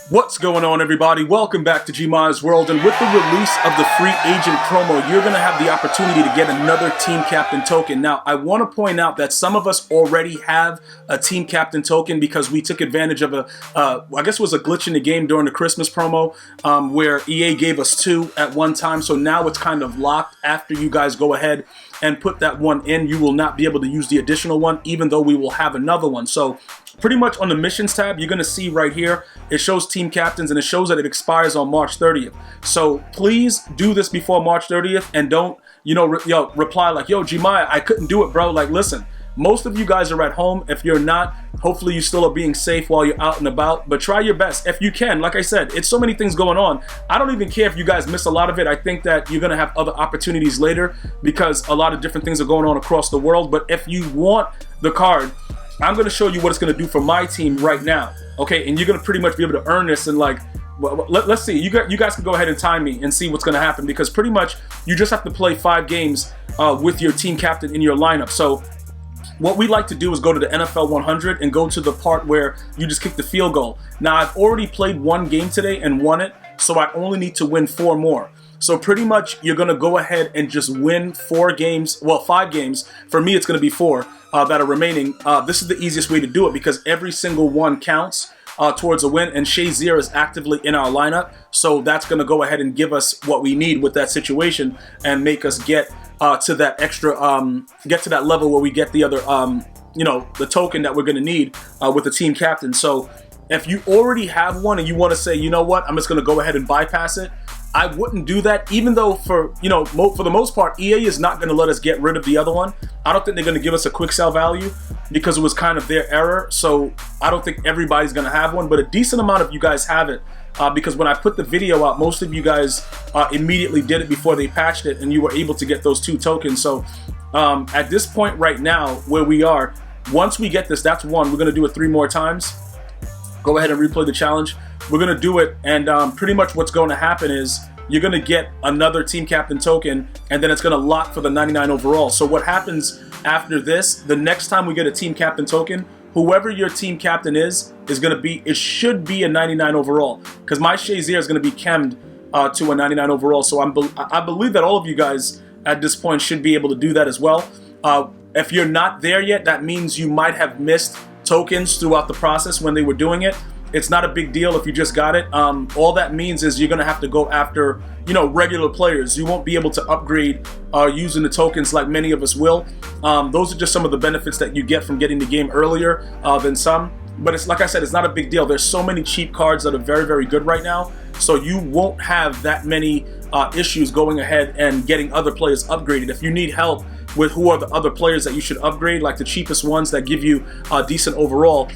What's going on, everybody? Welcome back to GmiasWorld, and with the release of the free agent promo, you're going to have the opportunity to get another team captain token. Now, I want to point out that some of us already have a team captain token because we took advantage of I guess it was a glitch in the game during the Christmas promo where EA gave us 2 at one time. So now it's kind of locked. After you guys go ahead and put that one in, you will not be able to use the additional one, even though we will have another one. So pretty much on the missions tab, you're going to see right here, it shows team captains and it shows that it expires on March 30th. So please do this before March 30th and don't, reply like, yo, Gmia, I couldn't do it, bro. Like, listen, most of you guys are at home. If you're not, hopefully you still are being safe while you're out and about, but try your best. If you can, like I said, it's so many things going on. I don't even care if you guys miss a lot of it. I think that you're going to have other opportunities later because a lot of different things are going on across the world. But if you want the card, I'm going to show you what it's going to do for my team right now, okay? And you're going to pretty much be able to earn this in like, let's see. You guys can go ahead and time me and see what's going to happen because pretty much you just have to play 5 games with your team captain in your lineup. So what we like to do is go to the NFL 100 and go to the part where you just kick the field goal. Now, I've already played 1 game today and won it, so I only need to win 4 more. So pretty much you're going to go ahead and just win 4 games, well, 5 games. For me, it's going to be 4 that are remaining. This is the easiest way to do it because every single one counts towards a win, and Shazier is actively in our lineup. So that's going to go ahead and give us what we need with that situation and make us get to that extra, get to that level where we get the other, the token that we're going to need with the team captain. So if you already have one and you want to say, you know what, I'm just going to go ahead and bypass it, I wouldn't do that, even though for the most part, EA is not going to let us get rid of the other one. I don't think they're going to give us a quick sell value because it was kind of their error. So I don't think everybody's going to have one, but a decent amount of you guys have it because when I put the video out, most of you guys immediately did it before they patched it and you were able to get those 2 tokens. So at this point right now where we are, once we get this, that's 1. We're going to do it 3 more times. Go ahead and replay the challenge. We're going to do it, and pretty much what's going to happen is you're going to get another team captain token, and then it's going to lock for the 99 overall. So what happens after this, the next time we get a team captain token, whoever your team captain is going to be, it should be a 99 overall, because my Shazier is going to be chemmed to a 99 overall. So I believe that all of you guys at this point should be able to do that as well. If you're not there yet, that means you might have missed tokens throughout the process when they were doing it. It's not a big deal if you just got it. All that means is you're going to have to go after, regular players. You won't be able to upgrade using the tokens like many of us will. Those are just some of the benefits that you get from getting the game earlier than some. But it's like I said, it's not a big deal. There's so many cheap cards that are very, very good right now. So you won't have that many issues going ahead and getting other players upgraded. If you need help with who are the other players that you should upgrade, like the cheapest ones that give you decent overall,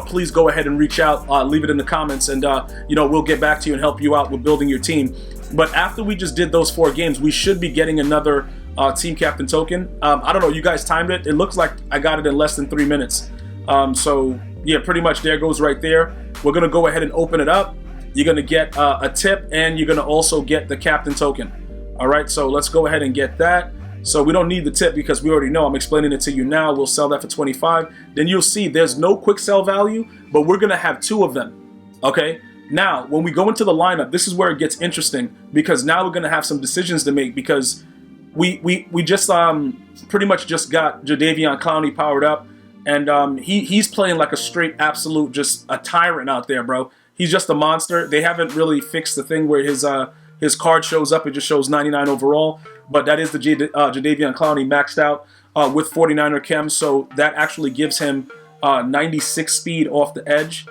please go ahead and reach out, leave it in the comments, and we'll get back to you and help you out with building your team. But after we just did those 4 games, we should be getting another team captain token. I don't know, you guys timed it. It looks like I got it in less than 3 minutes. So yeah, pretty much there goes right there. We're gonna go ahead and open it up. You're gonna get a tip, and you're gonna also get the captain token. All right, so let's go ahead and get that. So we don't need the tip because we already know. I'm explaining it to you now. We'll sell that for 25. Then you'll see there's no quick sell value, but we're going to have 2 of them. Okay? Now, when we go into the lineup, this is where it gets interesting because now we're going to have some decisions to make because we just pretty much just got Jadeveon Clowney powered up, and he's playing like a straight absolute just a tyrant out there, bro. He's just a monster. They haven't really fixed the thing where his card shows up. It just shows 99 overall. But that is the Jadeveon Clowney maxed out with 49er chem. So that actually gives him 96 speed off the edge.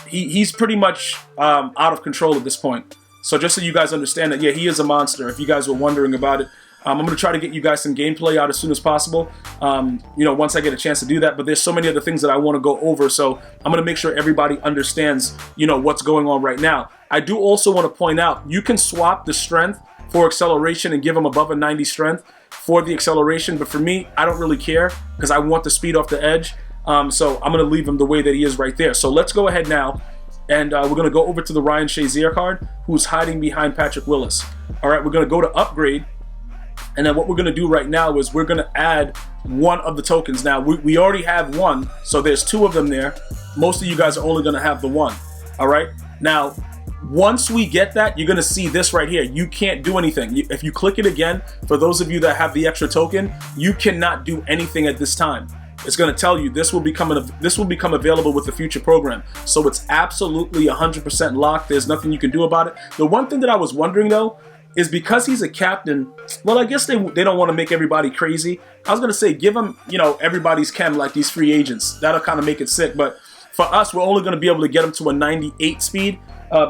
He's pretty much out of control at this point. So just so you guys understand that, yeah, he is a monster. If you guys were wondering about it. I'm going to try to get you guys some gameplay out as soon as possible, once I get a chance to do that. But there's so many other things that I want to go over, so I'm going to make sure everybody understands, what's going on right now. I do also want to point out, you can swap the strength for acceleration and give them above a 90 strength for the acceleration. But for me, I don't really care because I want the speed off the edge. So I'm going to leave him the way that he is right there. So let's go ahead now, and we're going to go over to the Ryan Shazier card, who's hiding behind Patrick Willis. All right, we're going to go to upgrade. And then what we're going to do right now is we're going to add 1 of the tokens. Now, we already have 1, so there's 2 of them there. Most of you guys are only going to have the 1, all right? Now, once we get that, you're going to see this right here. You can't do anything. If you click it again, for those of you that have the extra token, you cannot do anything at this time. It's going to tell you this will become available with the future program. So it's absolutely 100% locked. There's nothing you can do about it. The one thing that I was wondering though is because he's a captain, well, I guess they don't want to make everybody crazy. I was going to say give him, you know, everybody's chem like these free agents. That'll kind of make it sick. But for us, we're only going to be able to get him to a 98 speed.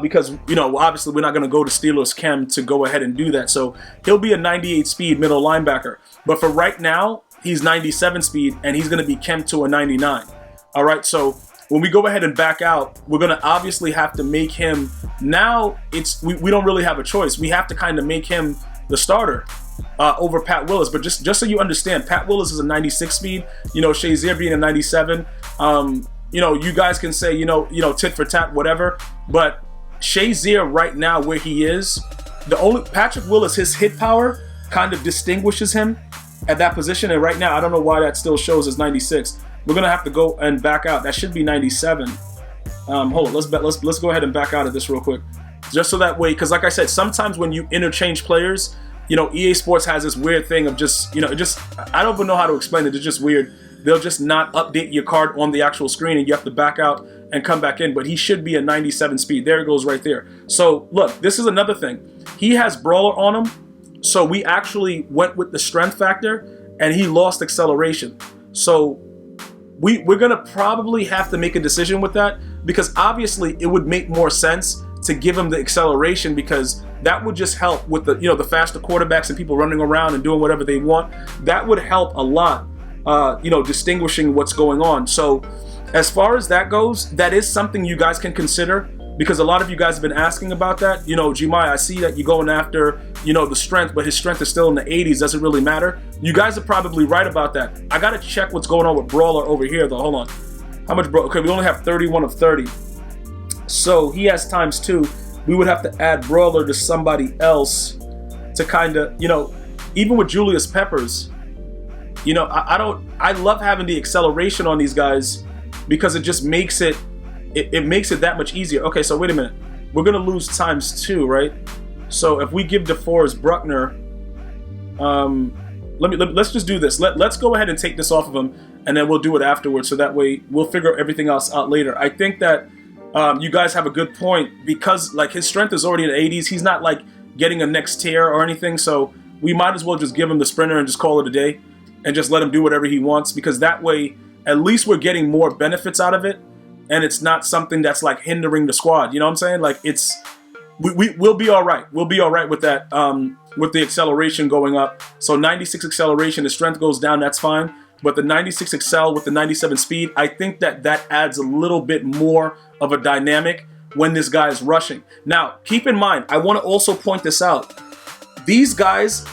Because, you know, obviously we're not going to go to Steelers Chem to go ahead and do that. So he'll be a 98 speed middle linebacker. But for right now, he's 97 speed and he's going to be Chem to a 99. All right. So when we go ahead and back out, we're going to obviously have to make him now. We don't really have a choice. We have to kind of make him the starter over Pat Willis. But just so you understand, Pat Willis is a 96 speed, you know, Shazier being a 97. You know, you guys can say, you know, tit for tat, whatever. But Shazier right now where he is, Patrick Willis, his hit power kind of distinguishes him at that position. And right now, I don't know why that still shows as 96. We're gonna have to go and back out. That should be 97. Hold on, let's go ahead and back out of this real quick, just so that way. Because like I said, sometimes when you interchange players, you know, EA Sports has this weird thing of just, you know, I don't even know how to explain it. It's just weird. They'll just not update your card on the actual screen and you have to back out and come back in. But he should be a 97 speed. There it goes right there. So look, this is another thing. He has Brawler on him. So we actually went with the strength factor and he lost acceleration. So we're going to probably have to make a decision with that, because obviously it would make more sense to give him the acceleration, because that would just help with the, you know, the faster quarterbacks and people running around and doing whatever they want. That would help a lot. You know, distinguishing what's going on. So as far as that goes, that is something you guys can consider, because a lot of you guys have been asking about that. You know, Gmai, I see that you're going after, you know, the strength, but his strength is still in the 80s. Does it really matter? You guys are probably right about that. I got to check what's going on with Brawler over here, though. Hold on. How much Brawler? Okay, we only have 31 of 30. So he has ×2. We would have to add Brawler to somebody else to kind of, you know, even with Julius Peppers, you know, I love having the acceleration on these guys, because it just makes it makes it that much easier. Okay, so wait a minute. We're going to lose ×2, right? So if we give DeForest Bruckner, let's just do this. Let's go ahead and take this off of him, and then we'll do it afterwards. So that way we'll figure everything else out later. I think that you guys have a good point, because like his strength is already in the 80s. He's not like getting a next tier or anything. So we might as well just give him the sprinter and just call it a day, and just let him do whatever he wants, because that way at least we're getting more benefits out of it, and it's not something that's like hindering the squad. You know what I'm saying? Like we'll be all right. We'll be all right with that, with the acceleration going up. So 96 acceleration, the strength goes down, that's fine. But the 96 excel with the 97 speed, I think that adds a little bit more of a dynamic when this guy is rushing. Now, keep in mind, I want to also point this out. These guys,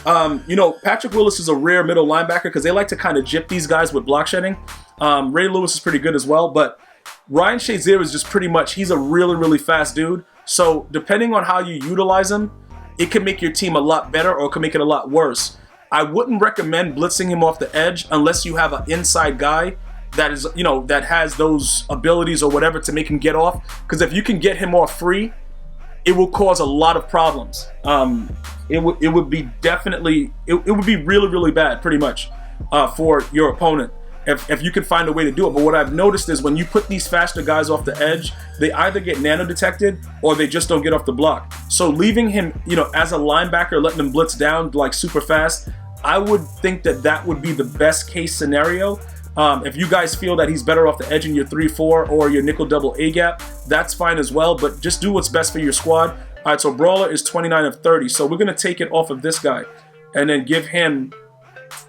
you know, Patrick Willis is a rare middle linebacker because they like to kind of gyp these guys with block shedding. Ray Lewis is pretty good as well, but Ryan Shazier is just pretty much, he's a really, really fast dude. So depending on how you utilize him, it can make your team a lot better or it can make it a lot worse. I wouldn't recommend blitzing him off the edge unless you have an inside guy that is, you know, that has those abilities or whatever to make him get off. Because if you can get him off free, it will cause a lot of problems. It would be definitely, it would be really, really bad, pretty much, for your opponent if you could find a way to do it. But what I've noticed is when you put these faster guys off the edge, they either get nano detected or they just don't get off the block. So leaving him, you know, as a linebacker, letting him blitz down like super fast, I would think that would be the best case scenario. If you guys feel that he's better off the edge in your 3-4 or your nickel double A gap, that's fine as well, but just do what's best for your squad. All right, so Brawler is 29 of 30, so we're going to take it off of this guy and then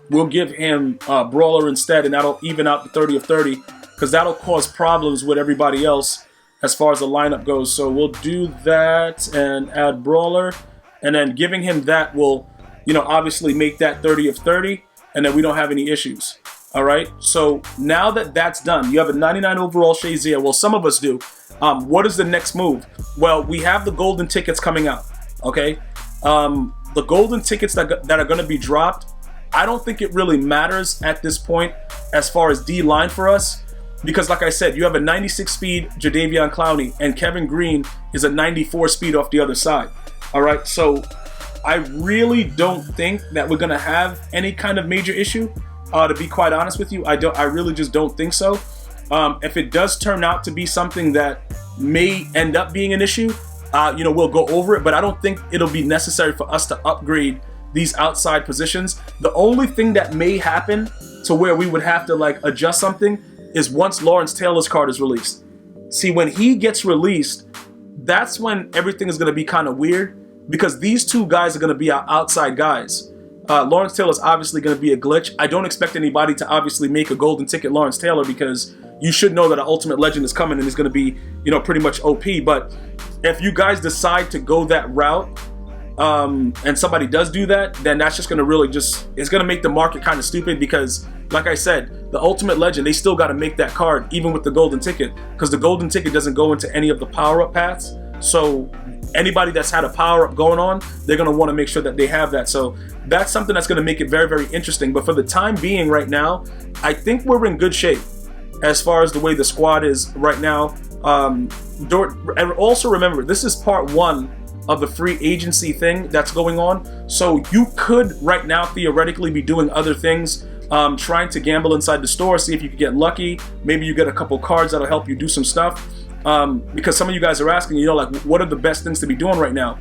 we'll give him Brawler instead, and that'll even out the 30 of 30, because that'll cause problems with everybody else as far as the lineup goes. So we'll do that and add Brawler, and then giving him that will, you know, obviously make that 30 of 30, and then we don't have any issues. All right, so now that that's done, you have a 99 overall Shazier. Well, some of us do. What is the next move? Well, we have the golden tickets coming out, okay? The golden tickets that are going to be dropped, I don't think it really matters at this point as far as D-line for us. Because like I said, you have a 96 speed Jadeveon Clowney, and Kevin Green is a 94 speed off the other side. All right, so I really don't think that we're gonna have any kind of major issue. To be quite honest with you, I really just don't think so. If it does turn out to be something that may end up being an issue, we'll go over it, but I don't think it'll be necessary for us to upgrade these outside positions. The only thing that may happen to where we would have to like adjust something is once Lawrence Taylor's card is released. See, when he gets released, that's when everything is going to be kind of weird, because these two guys are going to be our outside guys. Lawrence Taylor is obviously going to be a glitch. I don't expect anybody to obviously make a golden ticket Lawrence Taylor, because you should know that an Ultimate Legend is coming and he's going to be, pretty much OP. But if you guys decide to go that route, and somebody does do that, then that's just going to really it's going to make the market kind of stupid, because like I said, the Ultimate Legend, they still got to make that card even with the golden ticket, because the golden ticket doesn't go into any of the power-up paths. So anybody that's had a power-up going on, they're going to want to make sure that they have that. So that's something that's going to make it very, very interesting. But for the time being right now, I think we're in good shape as far as the way the squad is right now. And also remember, this is part one of the free agency thing that's going on. So you could right now theoretically be doing other things, trying to gamble inside the store, see if you could get lucky. Maybe you get a couple cards that'll help you do some stuff. Because some of you guys are asking, like, what are the best things to be doing right now?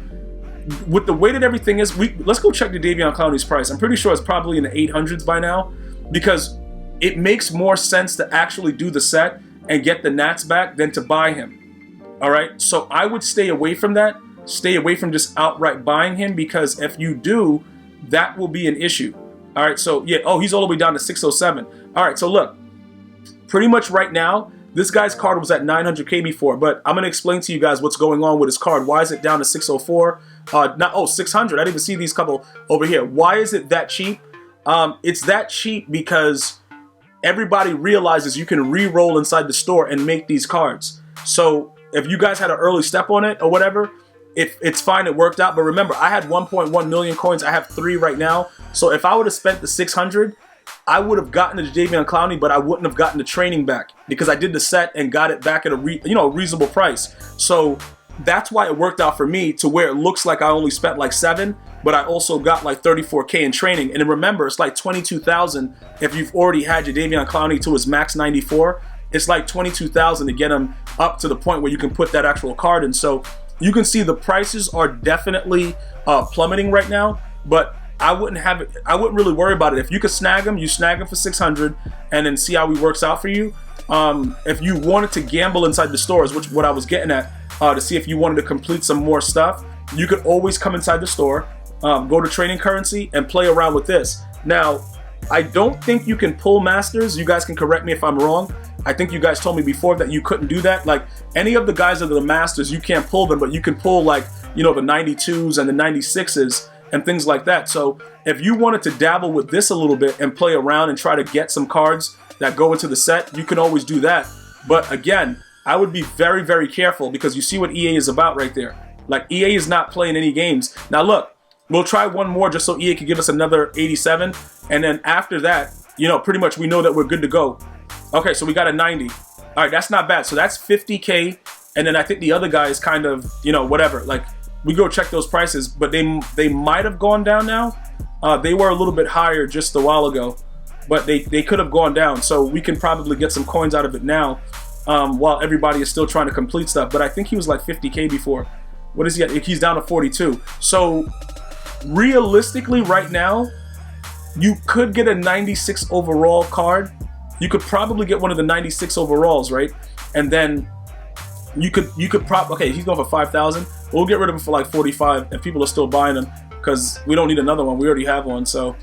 With the way that everything is, let's go check the Jadeveon Clowney's price. I'm pretty sure it's probably in the 800s by now, because it makes more sense to actually do the set and get the Nats back than to buy him. All right, so I would stay away from that. Stay away from just outright buying him, because if you do, that will be an issue. All right, so yeah, he's all the way down to 607. All right, so look, pretty much right now, this guy's card was at 900K before, but I'm going to explain to you guys what's going on with his card. Why is it down to 604? 600. I didn't even see these couple over here. Why is it that cheap? It's that cheap because everybody realizes you can re-roll inside the store and make these cards. So if you guys had an early step on it or whatever, it's fine, it worked out. But remember, I had 1.1 million coins. I have 3 right now. So if I would have spent the 600, I would have gotten the Jadeveon Clowney, but I wouldn't have gotten the training back, because I did the set and got it back at a reasonable price. So that's why it worked out for me, to where it looks like I only spent like 7, but I also got like 34K in training. And then remember, it's like 22,000 if you've already had Jadeveon Clowney to his max 94. It's like 22,000 to get him up to the point where you can put that actual card in. So you can see the prices are definitely plummeting right now, but I wouldn't really worry about it. If you could snag him, you snag him for 600 and then see how he works out for you. If you wanted to gamble inside the stores, which what I was getting at, to see if you wanted to complete some more stuff, you could always come inside the store, go to trading currency and play around with this. Now, I don't think you can pull masters. You guys can correct me if I'm wrong. I think you guys told me before that you couldn't do that. Like, any of the guys that are the masters, you can't pull them, but you can pull, like, the 92s and the 96s and things like that. So if you wanted to dabble with this a little bit and play around and try to get some cards that go into the set, you can always do that. But again, I would be very, very careful, because you see what EA is about right there. Like, EA is not playing any games. Now look, we'll try one more just so EA can give us another 87. And then after that, pretty much we know that we're good to go. Okay, so we got a 90. All right, that's not bad. So that's 50K. And then I think the other guy is kind of, whatever. Like, we go check those prices, but they might have gone down now. They were a little bit higher just a while ago, but they could have gone down. So we can probably get some coins out of it now, while everybody is still trying to complete stuff. But I think he was like 50K before. What is he at? He's down to 42. So realistically right now, you could get a 96 overall card. You could probably get one of the 96 overalls, right? And then you could okay, he's going for 5,000. We'll get rid of him for like 45 if people are still buying them, because we don't need another one. We already have one. So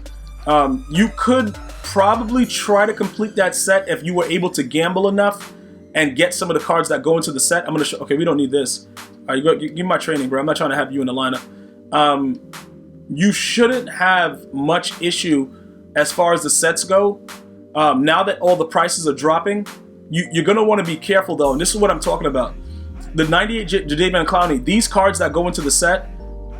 you could probably try to complete that set if you were able to gamble enough and get some of the cards that go into the set. I'm going to show, okay, we don't need this. All right, give me my training, bro. I'm not trying to have you in the lineup. You shouldn't have much issue as far as the sets go. Now that all the prices are dropping, you're going to want to be careful, though. And this is what I'm talking about. The 98 Jadeveon Clowney, these cards that go into the set,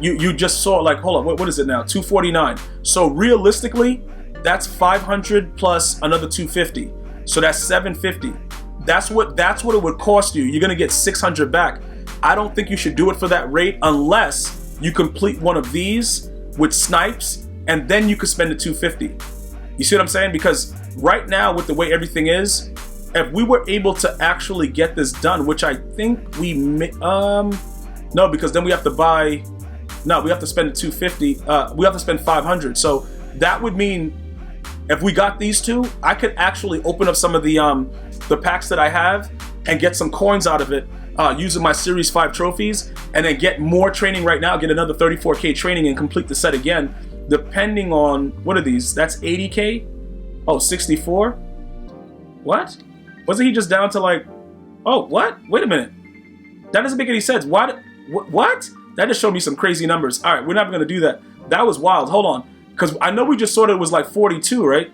you just saw, like, hold on, what is it now? 249. So realistically, that's 500 plus another 250. So that's 750. That's what it would cost you. You're gonna get 600 back. I don't think you should do it for that rate unless you complete one of these with snipes, and then you could spend the 250. You see what I'm saying? Because right now, with the way everything is, if we were able to actually get this done, which I think we no, because then we have to buy. No, we have to spend the 250. We have to spend 500. So that would mean if we got these two, I could actually open up some of the packs that I have and get some coins out of it using my Series 5 trophies, and then get more training right now, get another 34K training and complete the set again, depending on, what are these? That's 80K? Oh, 64? What? Wasn't he just down to like, oh, what? Wait a minute. That doesn't make any sense. What? That just showed me some crazy numbers. All right, we're not going to do that. That was wild. Hold on. Because I know we just saw that it was like 42, right?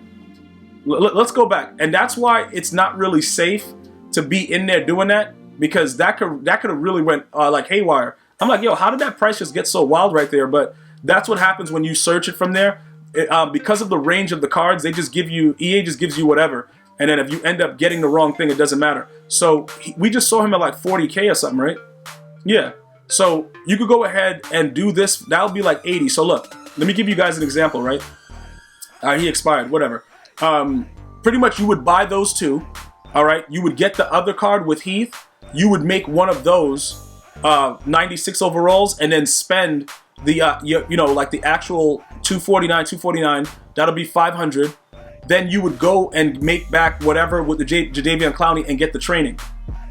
Let's go back. And that's why it's not really safe to be in there doing that, because that could have really went like haywire. I'm like, yo, how did that price just get so wild right there? But that's what happens when you search it from there. Because of the range of the cards, they just give you, EA just gives you whatever. And then if you end up getting the wrong thing, it doesn't matter. So we just saw him at like 40K or something, right? Yeah. So you could go ahead and do this. That'll be like 80. So look, let me give you guys an example, right? He expired, whatever. Pretty much you would buy those two, all right? You would get the other card with Heath. You would make one of those 96 overalls and then spend the, you know, like the actual 249. That'll be 500. Then you would go and make back whatever with the Jadeveon Clowney and get the training.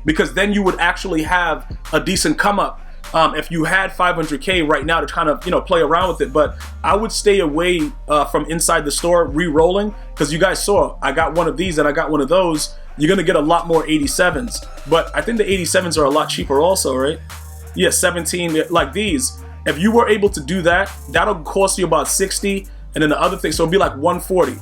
Because then you would actually have a decent come up if you had 500K right now to kind of, you know, play around with it. But I would stay away from inside the store re-rolling, because you guys saw I got one of these and I got one of those. You're gonna get a lot more 87s, but I think the 87s are a lot cheaper also, right? Yeah, 17 like these. If you were able to do that, that'll cost you about 60, and then the other thing, so it'd be like 140,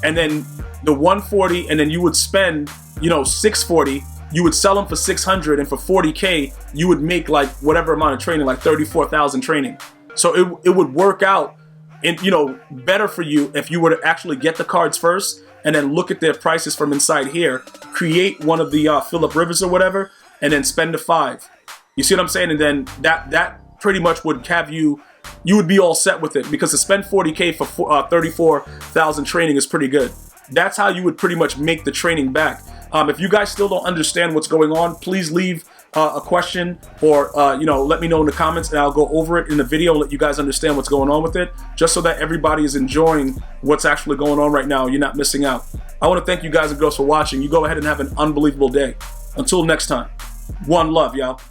and then the 140, and then you would spend, you know, 640. You would sell them for 600, and for 40K, you would make like whatever amount of training, like 34,000 training. So it would work out, and you know, better for you if you were to actually get the cards first, and then look at their prices from inside here, create one of the Phillip Rivers or whatever, and then spend the 5. You see what I'm saying? And then that pretty much would have you would be all set with it, because to spend 40K for 34,000 training is pretty good. That's how you would pretty much make the training back. If you guys still don't understand what's going on, please leave a question, or you know, let me know in the comments, and I'll go over it in the video and let you guys understand what's going on with it, just so that everybody is enjoying what's actually going on right now. You're not missing out. I want to thank you guys and girls for watching. You go ahead and have an unbelievable day. Until next time, one love, y'all.